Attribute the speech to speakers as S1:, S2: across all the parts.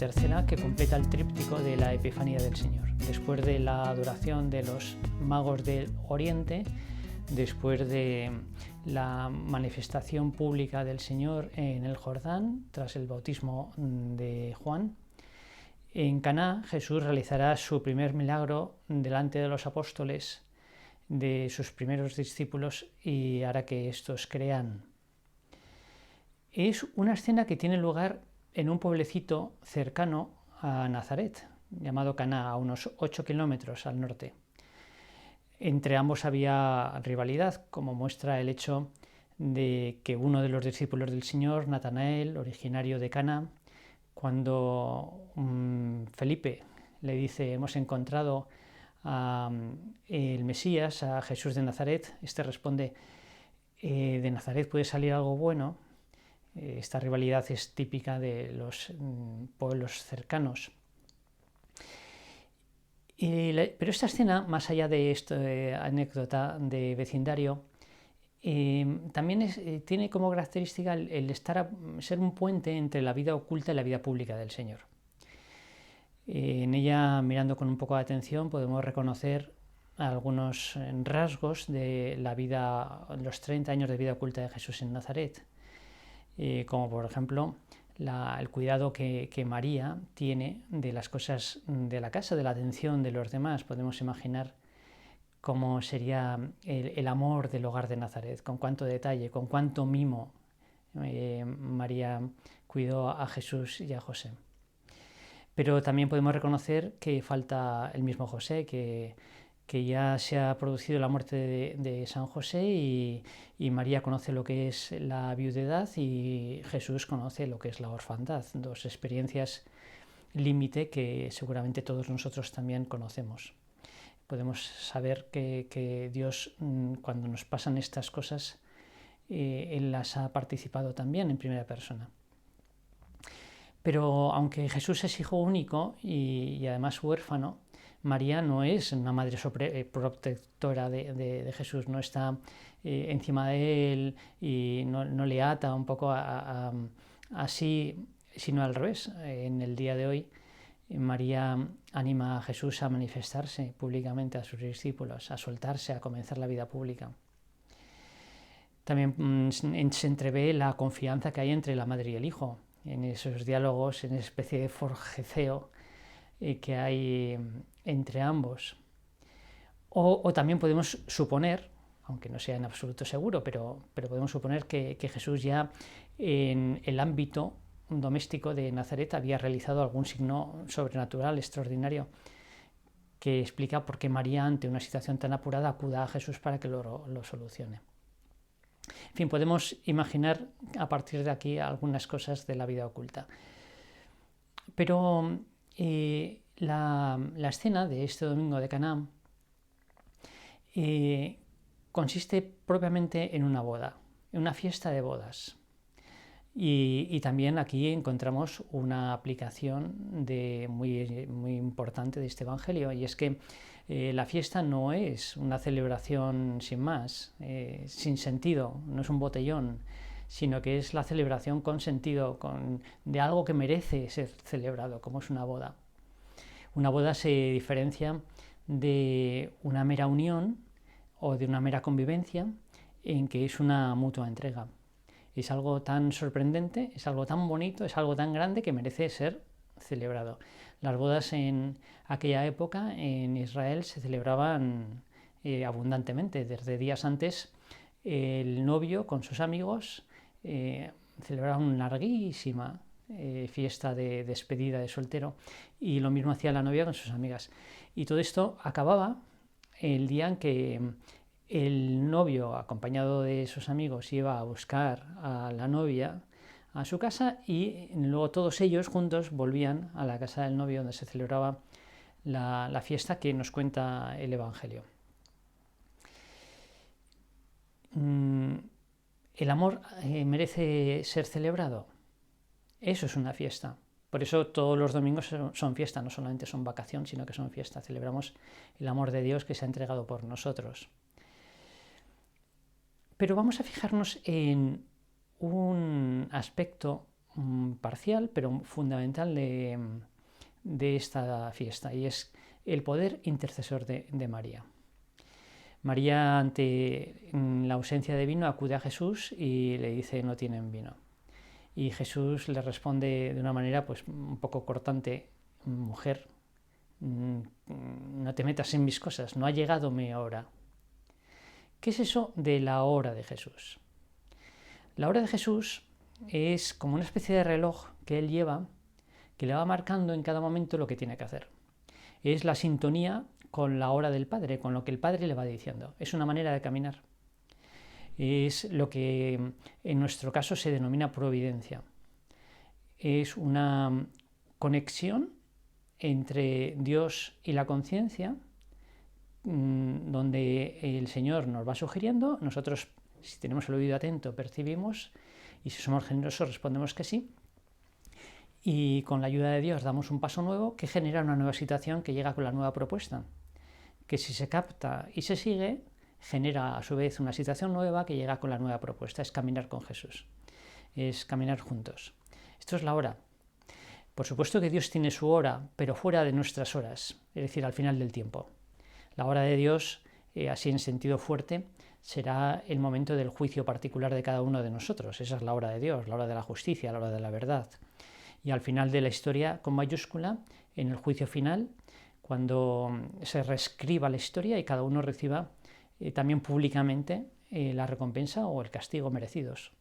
S1: tercera que completa el tríptico de la Epifanía del Señor. Después de la adoración de los magos del Oriente, después de la manifestación pública del Señor en el Jordán, tras el bautismo de Juan, en Caná Jesús realizará su primer milagro delante de los apóstoles, de sus primeros discípulos, y hará que estos crean. Es una escena que tiene lugar en un pueblecito cercano a Nazaret, llamado Caná, a unos 8 kilómetros al norte. Entre ambos había rivalidad, como muestra el hecho de que uno de los discípulos del Señor, Natanael, originario de Caná, cuando Felipe le dice: hemos encontrado el Mesías, a Jesús de Nazaret, este responde: de Nazaret puede salir algo bueno. Esta rivalidad es típica de los pueblos cercanos. Pero esta escena, más allá de esta anécdota de vecindario, también tiene como característica el ser un puente entre la vida oculta y la vida pública del Señor. En ella, mirando con un poco de atención, podemos reconocer algunos rasgos de la vida, los 30 años de vida oculta de Jesús en Nazaret, como por ejemplo el cuidado que María tiene de las cosas de la casa, de la atención de los demás. Podemos imaginar cómo sería el amor del hogar de Nazaret, con cuánto detalle, con cuánto mimo María cuidó a Jesús y a José. Pero también podemos reconocer que falta el mismo José, que ya se ha producido la muerte de San José y María conoce lo que es la viudedad y Jesús conoce lo que es la orfandad, dos experiencias límite que seguramente todos nosotros también conocemos. Podemos saber que Dios, cuando nos pasan estas cosas, Él las ha participado también en primera persona. Pero aunque Jesús es hijo único y además huérfano, María no es una madre protectora de Jesús, no está encima de él y no le ata un poco así, sino al revés. En el día de hoy, María anima a Jesús a manifestarse públicamente a sus discípulos, a soltarse, a comenzar la vida pública. También se entrevé la confianza que hay entre la madre y el hijo, en esos diálogos, en esa especie de forjeceo que hay entre ambos. O también podemos suponer, aunque no sea en absoluto seguro, pero podemos suponer que Jesús ya en el ámbito doméstico de Nazaret había realizado algún signo sobrenatural, extraordinario, que explica por qué María, ante una situación tan apurada, acuda a Jesús para que lo solucione. En fin, podemos imaginar a partir de aquí algunas cosas de la vida oculta. Pero la escena de este domingo de Caná consiste propiamente en una boda, en una fiesta de bodas. Y también aquí encontramos una aplicación muy, muy importante de este Evangelio, y es que la fiesta no es una celebración sin más, sin sentido, no es un botellón, sino que es la celebración con sentido, de algo que merece ser celebrado, como es una boda. Una boda se diferencia de una mera unión o de una mera convivencia en que es una mutua entrega. Es algo tan sorprendente, es algo tan bonito, es algo tan grande que merece ser celebrado. Las bodas en aquella época en Israel se celebraban abundantemente. Desde días antes, el novio con sus amigos celebraba una larguísima fiesta de despedida de soltero, y lo mismo hacía la novia con sus amigas. Y todo esto acababa el día en que el novio, acompañado de sus amigos, iba a buscar a la novia a su casa, y luego todos ellos juntos volvían a la casa del novio, donde se celebraba la fiesta que nos cuenta el Evangelio. ¿El amor merece ser celebrado? Eso es una fiesta. Por eso todos los domingos son fiesta, no solamente son vacación, sino que son fiesta. Celebramos el amor de Dios que se ha entregado por nosotros. Pero vamos a fijarnos en un aspecto parcial, pero fundamental de esta fiesta, y es el poder intercesor de María. María, ante la ausencia de vino, acude a Jesús y le dice: no tienen vino. Y Jesús le responde de una manera pues un poco cortante: mujer, no te metas en mis cosas, no ha llegado mi hora. ¿Qué es eso de la hora de Jesús? La hora de Jesús es como una especie de reloj que él lleva, que le va marcando en cada momento lo que tiene que hacer. Es la sintonía con la hora del Padre, con lo que el Padre le va diciendo. Es una manera de caminar. Es lo que en nuestro caso se denomina providencia. Es una conexión entre Dios y la conciencia, donde el Señor nos va sugiriendo, nosotros, si tenemos el oído atento, percibimos, y si somos generosos respondemos que sí, y con la ayuda de Dios damos un paso nuevo que genera una nueva situación que llega con la nueva propuesta, que si se capta y se sigue, genera a su vez una situación nueva que llega con la nueva propuesta. Es caminar con Jesús, es caminar juntos. Esto es la hora. Por supuesto que Dios tiene su hora, pero fuera de nuestras horas, es decir, al final del tiempo. La hora de Dios, así en sentido fuerte, será el momento del juicio particular de cada uno de nosotros. Esa es la hora de Dios, la hora de la justicia, la hora de la verdad. Y al final de la historia, con mayúscula, en el juicio final, cuando se reescriba la historia y cada uno reciba también públicamente la recompensa o el castigo merecidos.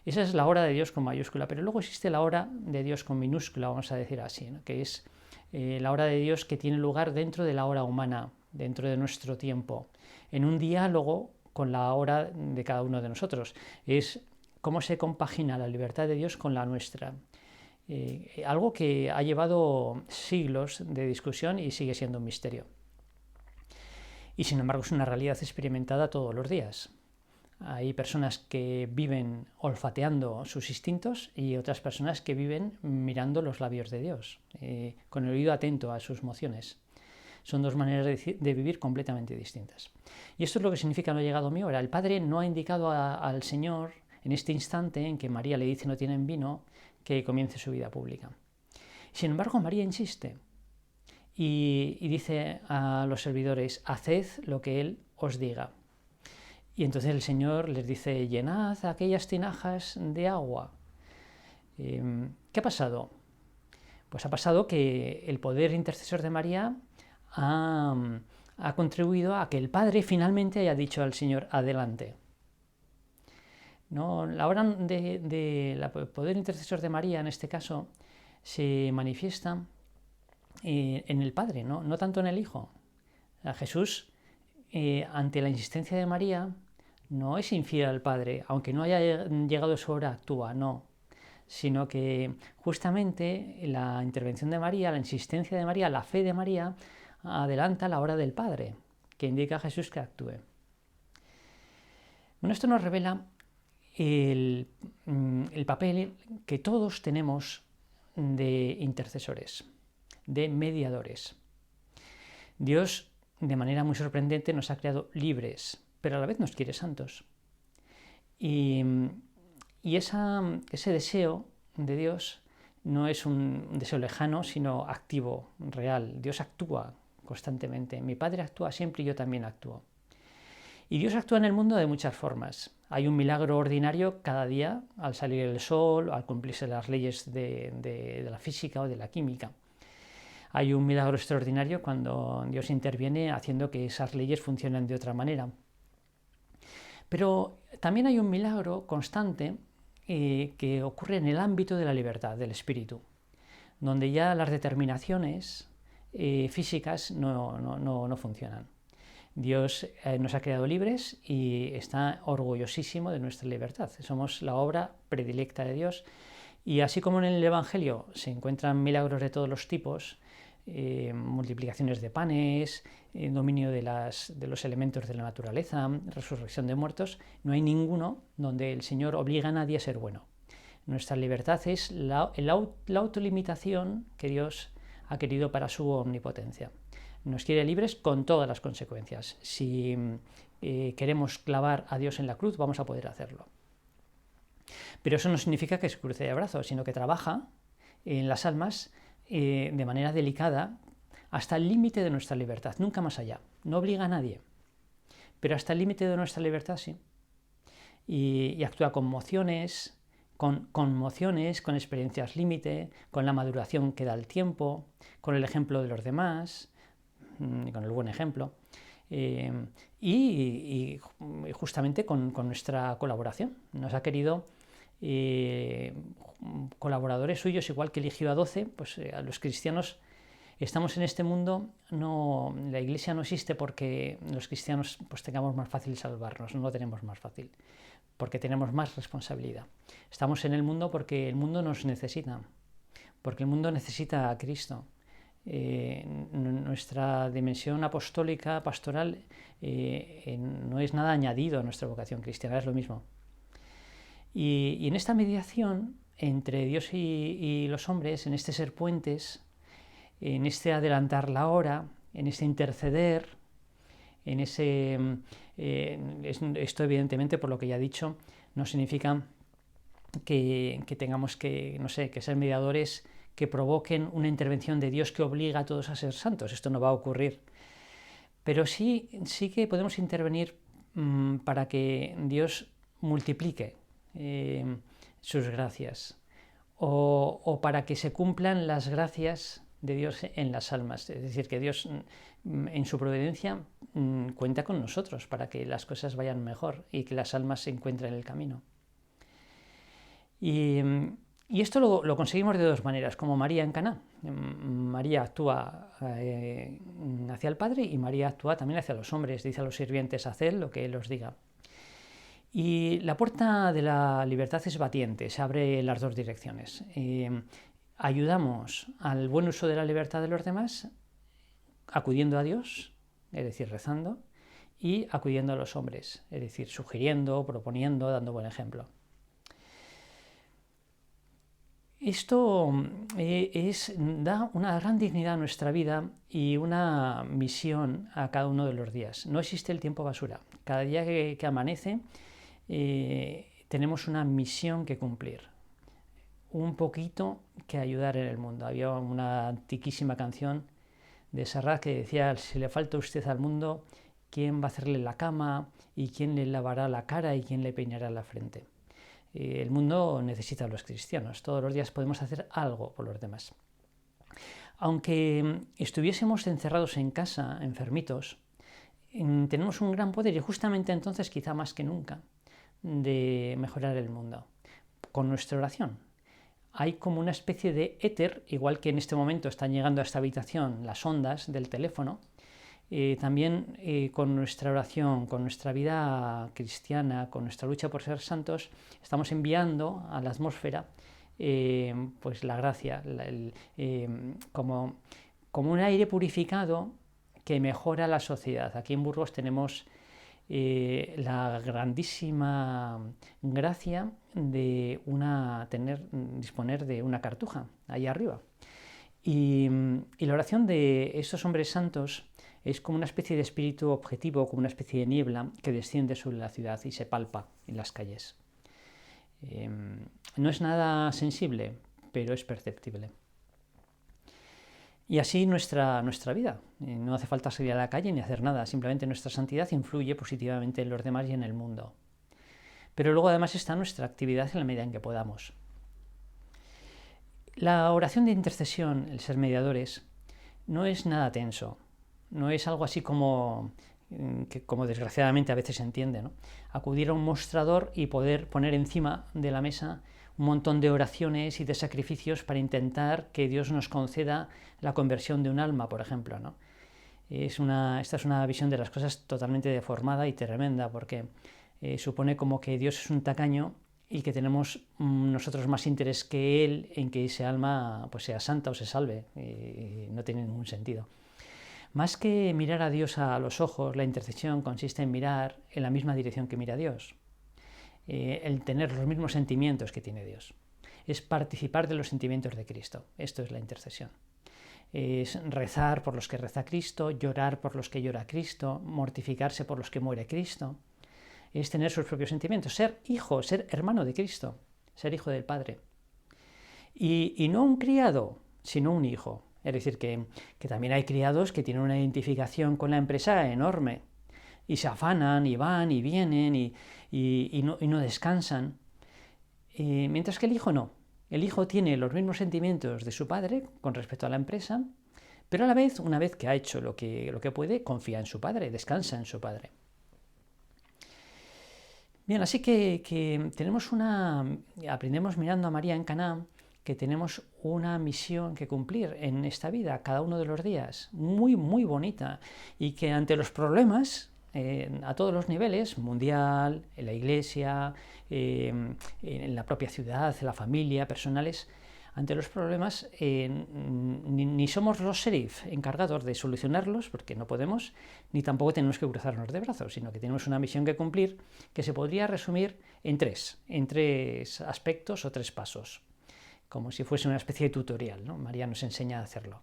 S1: Esa es la hora de Dios con mayúscula, pero luego existe la hora de Dios con minúscula, vamos a decir así, ¿no? Que es la hora de Dios que tiene lugar dentro de la hora humana, dentro de nuestro tiempo, en un diálogo con la hora de cada uno de nosotros. Es cómo se compagina la libertad de Dios con la nuestra. Algo que ha llevado siglos de discusión y sigue siendo un misterio. Y sin embargo es una realidad experimentada todos los días. Hay personas que viven olfateando sus instintos y otras personas que viven mirando los labios de Dios, con el oído atento a sus mociones. Son dos maneras de vivir completamente distintas. Y esto es lo que significa: no ha llegado mi hora. El Padre no ha indicado al Señor en este instante en que María le dice: no tienen vino, que comience su vida pública. Sin embargo, María insiste y dice a los servidores: haced lo que Él os diga. Y entonces el Señor les dice: llenad aquellas tinajas de agua. ¿Qué ha pasado? Pues ha pasado que el poder intercesor de María ha contribuido a que el Padre finalmente haya dicho al Señor: adelante. ¿No? La hora del poder intercesor de María, en este caso, se manifiesta en el Padre, no tanto en el Hijo. A Jesús, ante la insistencia de María, no es infiel al Padre, aunque no haya llegado su hora, actúa, no, sino que justamente la intervención de María, la insistencia de María, la fe de María, adelanta la hora del Padre, que indica a Jesús que actúe. Bueno, esto nos revela el papel que todos tenemos de intercesores, de mediadores. Dios, de manera muy sorprendente, nos ha creado libres, pero a la vez nos quiere santos. Y ese deseo de Dios no es un deseo lejano, sino activo, real. Dios actúa constantemente. Mi Padre actúa siempre y yo también actúo. Y Dios actúa en el mundo de muchas formas. Hay un milagro ordinario cada día, al salir el sol, al cumplirse las leyes de la física o de la química. Hay un milagro extraordinario cuando Dios interviene haciendo que esas leyes funcionen de otra manera. Pero también hay un milagro constante que ocurre en el ámbito de la libertad, del espíritu, donde ya las determinaciones físicas no funcionan. Dios nos ha creado libres y está orgullosísimo de nuestra libertad. Somos la obra predilecta de Dios, y así como en el Evangelio se encuentran milagros de todos los tipos, multiplicaciones de panes, dominio de los elementos de la naturaleza, resurrección de muertos, no hay ninguno donde el Señor obliga a nadie a ser bueno. Nuestra libertad es la autolimitación que Dios ha querido para su omnipotencia. Nos quiere libres con todas las consecuencias. Si queremos clavar a Dios en la cruz, vamos a poder hacerlo. Pero eso no significa que se cruce de brazos, sino que trabaja en las almas de manera delicada hasta el límite de nuestra libertad, nunca más allá. No obliga a nadie, pero hasta el límite de nuestra libertad sí. Y actúa con mociones, con experiencias límite, con la maduración que da el tiempo, con el ejemplo de los demás, con el buen ejemplo, y justamente con nuestra colaboración. Nos ha querido colaboradores suyos, igual que eligió a 12, pues a los cristianos estamos en este mundo, la Iglesia no existe porque los cristianos pues tengamos más fácil salvarnos, no lo tenemos más fácil, porque tenemos más responsabilidad. Estamos en el mundo porque el mundo nos necesita, porque el mundo necesita a Cristo. Nuestra dimensión apostólica, pastoral, no es nada añadido a nuestra vocación cristiana, es lo mismo. Y en esta mediación entre Dios y los hombres, en este ser puentes, en este adelantar la hora, en este interceder, en ese... esto evidentemente, por lo que ya he dicho, no significa que tengamos que, no sé, que ser mediadores que provoquen una intervención de Dios que obliga a todos a ser santos. Esto no va a ocurrir. Pero sí que podemos intervenir para que Dios multiplique sus gracias o para que se cumplan las gracias de Dios en las almas. Es decir, que Dios en su providencia cuenta con nosotros para que las cosas vayan mejor y que las almas se encuentren en el camino. Y esto lo conseguimos de dos maneras, como María en Caná. María actúa hacia el Padre y María actúa también hacia los hombres. Dice a los sirvientes, haced lo que Él os diga. Y la puerta de la libertad es batiente, se abre en las dos direcciones. Ayudamos al buen uso de la libertad de los demás acudiendo a Dios, es decir, rezando, y acudiendo a los hombres, es decir, sugiriendo, proponiendo, dando buen ejemplo. Esto da una gran dignidad a nuestra vida y una misión a cada uno de los días. No existe el tiempo basura. Cada día que amanece tenemos una misión que cumplir, un poquito que ayudar en el mundo. Había una antiquísima canción de Serrat que decía, si le falta usted al mundo, ¿quién va a hacerle la cama? ¿Y quién le lavará la cara? ¿Y quién le peinará la frente? El mundo necesita a los cristianos. Todos los días podemos hacer algo por los demás. Aunque estuviésemos encerrados en casa, enfermitos, tenemos un gran poder y justamente entonces, quizá más que nunca, de mejorar el mundo con nuestra oración. Hay como una especie de éter, igual que en este momento están llegando a esta habitación las ondas del teléfono, también con nuestra oración, con nuestra vida cristiana, con nuestra lucha por ser santos, estamos enviando a la atmósfera pues la gracia, como un aire purificado que mejora la sociedad. Aquí en Burgos tenemos la grandísima gracia de disponer de una cartuja ahí arriba. Y la oración de estos hombres santos es como una especie de espíritu objetivo, como una especie de niebla que desciende sobre la ciudad y se palpa en las calles. No es nada sensible, pero es perceptible. Y así nuestra vida. No hace falta salir a la calle ni hacer nada, simplemente nuestra santidad influye positivamente en los demás y en el mundo. Pero luego además está nuestra actividad en la medida en que podamos. La oración de intercesión, el ser mediadores, no es nada tenso, no es algo así como desgraciadamente a veces se entiende, ¿no? Acudir a un mostrador y poder poner encima de la mesa un montón de oraciones y de sacrificios para intentar que Dios nos conceda la conversión de un alma, por ejemplo, ¿no? Esta es una visión de las cosas totalmente deformada y tremenda, porque supone como que Dios es un tacaño y que tenemos nosotros más interés que Él en que ese alma pues sea santa o se salve, y no tiene ningún sentido. Más que mirar a Dios a los ojos, la intercesión consiste en mirar en la misma dirección que mira Dios, el tener los mismos sentimientos que tiene Dios. Es participar de los sentimientos de Cristo. Esto es la intercesión. Es rezar por los que reza Cristo, llorar por los que llora Cristo, mortificarse por los que muere Cristo. es tener sus propios sentimientos, ser hijo, ser hermano de Cristo, ser hijo del Padre. Y no un criado, sino un hijo. Es decir, que también hay criados que tienen una identificación con la empresa enorme y se afanan y van y vienen y no descansan. Mientras que el hijo no. El hijo tiene los mismos sentimientos de su padre con respecto a la empresa, pero a la vez, una vez que ha hecho lo que puede, confía en su padre, descansa en su padre. Bien, así que aprendemos mirando a María en Caná, que tenemos una misión que cumplir en esta vida, cada uno de los días, muy, muy bonita, y que ante los problemas, a todos los niveles, mundial, en la iglesia, en la propia ciudad, en la familia, personales, ante los problemas ni somos los sheriff encargados de solucionarlos, porque no podemos, ni tampoco tenemos que cruzarnos de brazos, sino que tenemos una misión que cumplir que se podría resumir en tres aspectos o 3 pasos, como si fuese una especie de tutorial, ¿no? María nos enseña a hacerlo.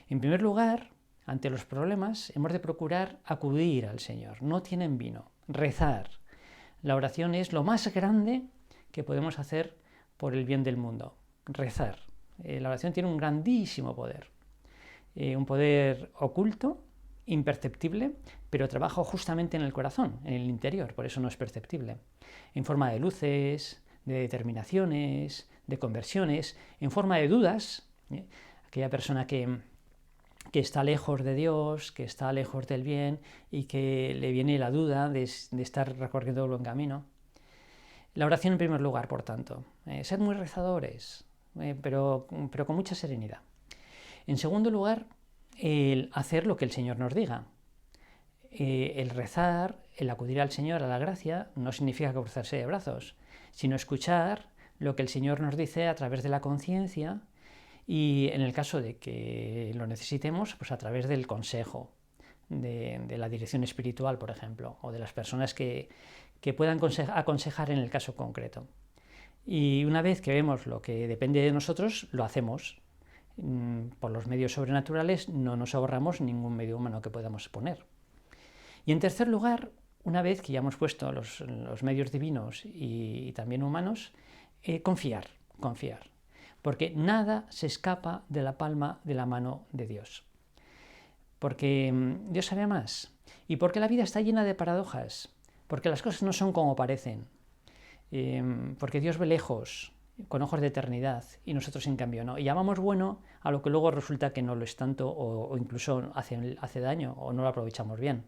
S1: En primer lugar, ante los problemas, hemos de procurar acudir al Señor. No tienen vino. Rezar. La oración es lo más grande que podemos hacer por el bien del mundo. Rezar. La oración tiene un grandísimo poder. Un poder oculto, imperceptible, pero trabaja justamente en el corazón, en el interior, por eso no es perceptible. En forma de luces, de determinaciones, de conversiones, en forma de dudas. Aquella persona que está lejos de Dios, que está lejos del bien y que le viene la duda de estar recorriendo el buen camino. La oración en primer lugar, por tanto. Ser muy rezadores, pero con mucha serenidad. En segundo lugar, el hacer lo que el Señor nos diga. El rezar, el acudir al Señor, a la gracia, no significa cruzarse de brazos, sino escuchar lo que el Señor nos dice a través de la conciencia y, en el caso de que lo necesitemos, pues a través del consejo, de la dirección espiritual, por ejemplo, o de las personas que puedan aconsejar en el caso concreto. Y una vez que vemos lo que depende de nosotros, lo hacemos. Por los medios sobrenaturales no nos ahorramos ningún medio humano que podamos poner. Y en tercer lugar, una vez que ya hemos puesto los medios divinos y también humanos, confiar. Porque nada se escapa de la palma de la mano de Dios. Porque Dios sabe más. Y porque la vida está llena de paradojas. Porque las cosas no son como parecen. Porque Dios ve lejos, con ojos de eternidad, y nosotros en cambio no. Y llamamos bueno a lo que luego resulta que no lo es tanto, o incluso hace daño, o no lo aprovechamos bien.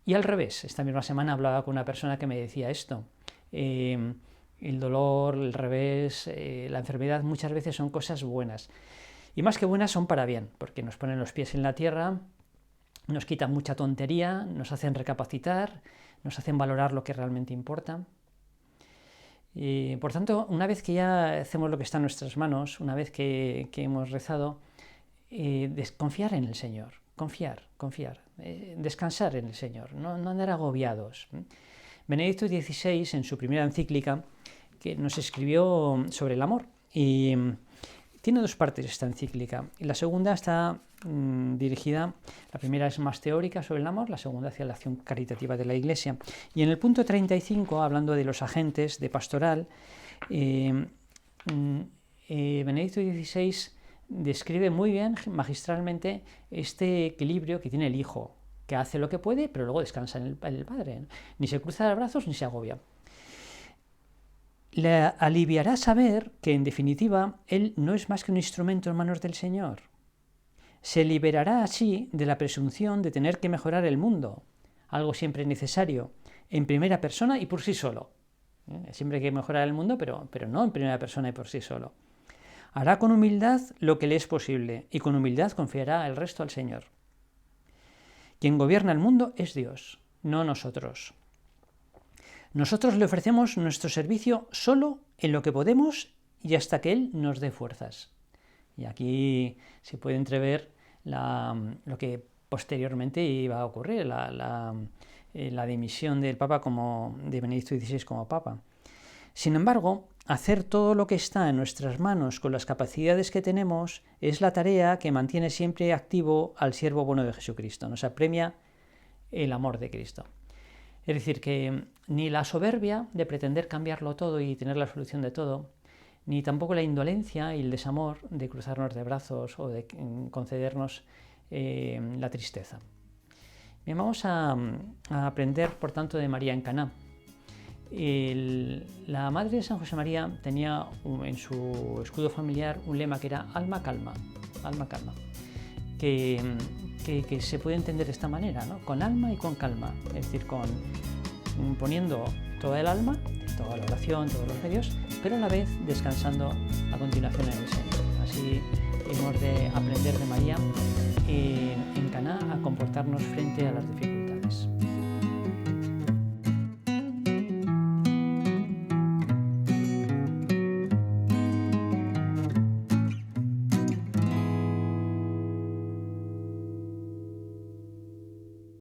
S1: Y al revés, esta misma semana hablaba con una persona que me decía esto. El dolor, el revés, la enfermedad muchas veces son cosas buenas. Y más que buenas son para bien, porque nos ponen los pies en la tierra, nos quitan mucha tontería, nos hacen recapacitar, nos hacen valorar lo que realmente importa. Por tanto, una vez que ya hacemos lo que está en nuestras manos, una vez que hemos rezado, confiar en el Señor, confiar, descansar en el Señor, no andar agobiados. Benedicto XVI, en su primera encíclica, que nos escribió sobre el amor, y tiene 2 partes esta encíclica. Y la segunda está dirigida, la primera es más teórica sobre el amor, la segunda hacia la acción caritativa de la Iglesia. Y en el punto 35, hablando de los agentes de pastoral, Benedicto XVI describe muy bien, magistralmente, este equilibrio que tiene el hijo, que hace lo que puede, pero luego descansa en el Padre. Ni se cruza de brazos ni se agobia. Le aliviará saber que, en definitiva, él no es más que un instrumento en manos del Señor. Se liberará así de la presunción de tener que mejorar el mundo, algo siempre necesario, en primera persona y por sí solo. Siempre hay que mejorar el mundo, pero no en primera persona y por sí solo. Hará con humildad lo que le es posible y con humildad confiará el resto al Señor. Quien gobierna el mundo es Dios, no nosotros. Nosotros le ofrecemos nuestro servicio solo en lo que podemos y hasta que Él nos dé fuerzas. Y aquí se puede entrever lo que posteriormente iba a ocurrir, la dimisión del Papa de Benedicto XVI como Papa. Sin embargo, hacer todo lo que está en nuestras manos con las capacidades que tenemos es la tarea que mantiene siempre activo al siervo bueno de Jesucristo. Nos apremia el amor de Cristo. Es decir, que ni la soberbia de pretender cambiarlo todo y tener la solución de todo, ni tampoco la indolencia y el desamor de cruzarnos de brazos o de concedernos la tristeza. Bien, vamos a aprender, por tanto, de María en Caná. La madre de San José María tenía en su escudo familiar un lema que era alma calma, que se puede entender de esta manera, ¿no? Con alma y con calma, es decir, poniendo toda el alma, toda la oración, todos los medios, pero a la vez descansando a continuación en el Señor. Así hemos de aprender de María en Caná a comportarnos frente a las dificultades.